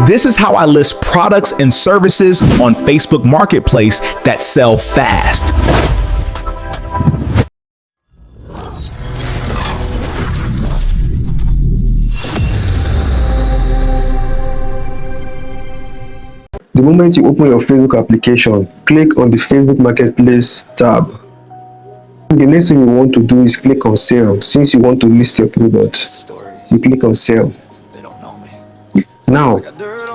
This is how I list products and services on Facebook Marketplace that sell fast. The moment you open your Facebook application, click on the Facebook Marketplace tab. The next thing you want to do is click on sell. Since you want to list your product, you click on sell. Now,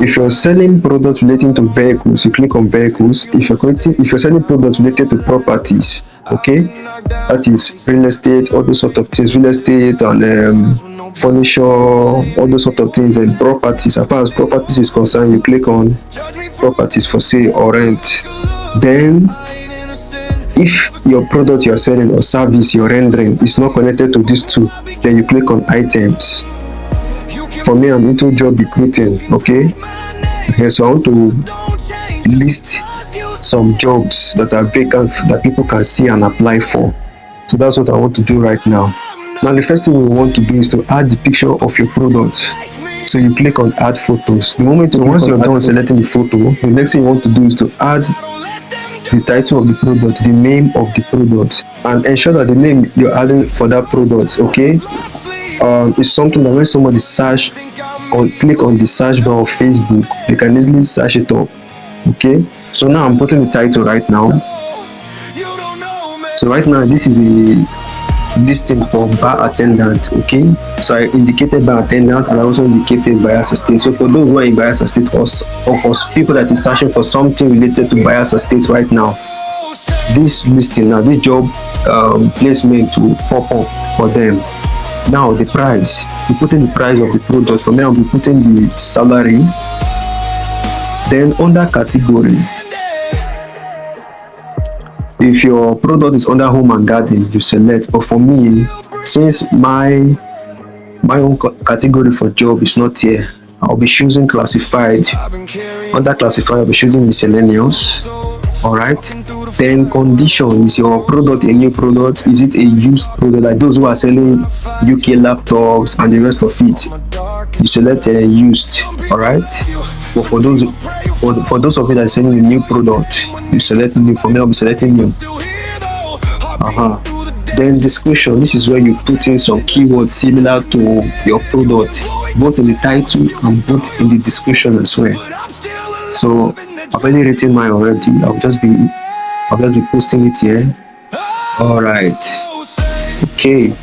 if you're selling products relating to vehicles, you click on vehicles. If you're selling products related to properties, okay, that is real estate, all those sort of things, real estate and furniture, all those sort of things, and properties. As far as properties is concerned, you click on properties for sale or rent. Then if your product you're selling or service you're rendering is not connected to these two, then you click on items. For me, I'm into job recruiting, okay? So I want to list some jobs that are vacant that people can see and apply for. So that's what I want to do right now. Now the first thing we want to do is to add the picture of your product. So you click on add photos. Once you're done selecting the photo, the next thing you want to do is to add the title of the product, the name of the product, and ensure that the name you're adding for that product, okay, is something that when somebody search or click on the search bar of Facebook, they can easily search it up. Okay, so now I'm putting the title right now. So right now this is a listing for bar attendant. Okay, so I indicated bar attendant and I also indicated Bayelsa State. So for those who are in Bayelsa State or for people that is searching for something related to Bayelsa State right now, this listing now, this job placement will pop up for them. Now the price, we put in the price of the product. For me, I'll be putting the salary. Then under category, if your product is under home and garden, you select. But for me, since my own category for job is not here, I'll be choosing classified. Under classified, I'll be choosing miscellaneous. All right, then condition, is your product a new product? Is it a used product? Like those who are selling UK laptops and the rest of it, you select used. All right, but for those of you that are selling a new product, you select new. For me, I'll be selecting new. Then description, this is where you put in some keywords similar to your product, both in the title and both in the description as well. So I've already written mine already. I'll just be posting it here. All right. Okay.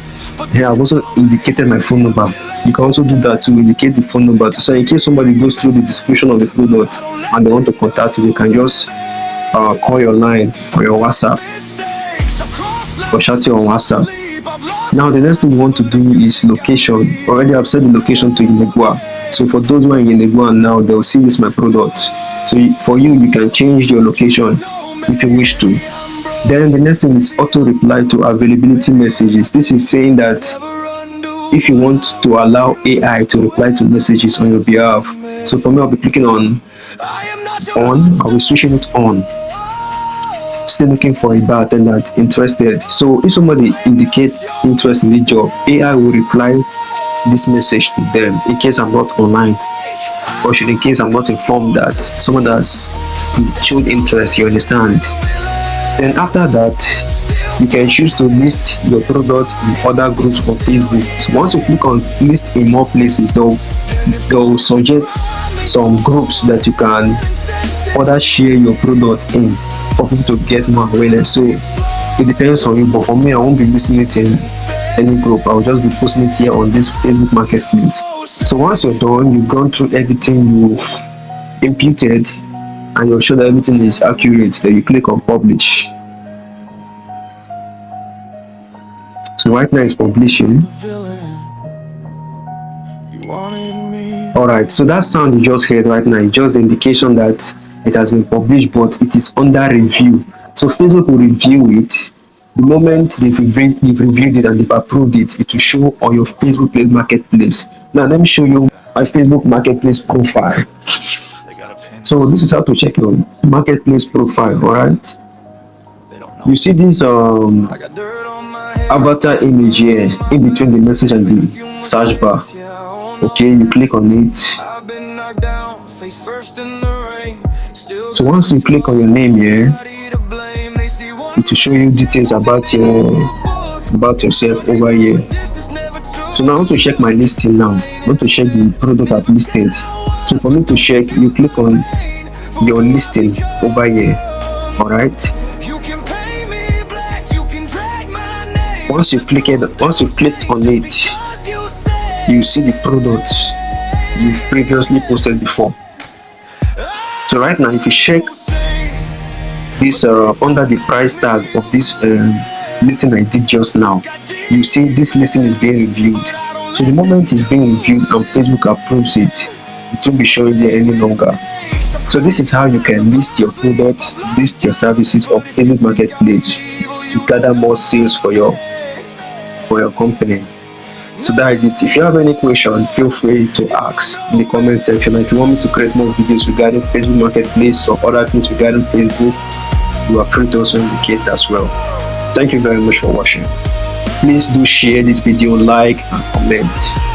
Here I've also indicated my phone number. You can also do that to indicate the phone number. So in case somebody goes through the description of the product and they want to contact you, they can just call your line or your WhatsApp or chat you on WhatsApp. Now the next thing you want to do is location. Already I've set the location to Yenagoa. So for those who are in Yenagoa now, they will see this my product. So for you can change your location if you wish to. Then the next thing is auto reply to availability messages. This is saying that if you want to allow AI to reply to messages on your behalf. So for me, I'll be clicking on. I'll be switching it on. Still looking for a bar attendant interested. So if somebody indicates interest in the job, AI will reply this message to them in case I'm not online, or in case I'm not informed that someone has showed interest. You understand? Then after that, you can choose to list your product in other groups on Facebook. So once you click on list in more places, they'll suggest some groups that you can further share your product in for people to get more awareness. So it depends on you, but for me, I won't be listing it in any group. I'll just be posting it here on this Facebook Marketplace. So once you're done, you've gone through everything you've imputed and you're sure that everything is accurate, then you click on publish. So right now it's publishing. Alright, so that sound you just heard right now is just the indication that it has been published, but it is under review. So Facebook will review it. The moment they've reviewed it and they've approved it, it will show on your Facebook Marketplace. Now let me show you my Facebook Marketplace profile. So this is how to check your Marketplace profile. All right, you see this avatar image here in between the message and the search bar. Okay, you click on it. So once you click on your name here, it will show you details about yourself over here. So now I want to check my listing now. I want to check the product I've listed. So for me to check, you click on your listing over here. Alright. Once you've clicked on it, you see the product you've previously posted before. So right now, if you check this under the price tag of this listing I did just now, you see this listing is being reviewed. So the moment it's being reviewed and Facebook approves it, it won't be showing there any longer. So this is how you can list your product, list your services on Facebook Marketplace to gather more sales for your company. So that is it. If you have any question, feel free to ask in the comment section. If you want me to create more videos regarding Facebook Marketplace or other things regarding Facebook, you are free to also indicate as well. Thank you very much for watching. Please do share this video, like and comment.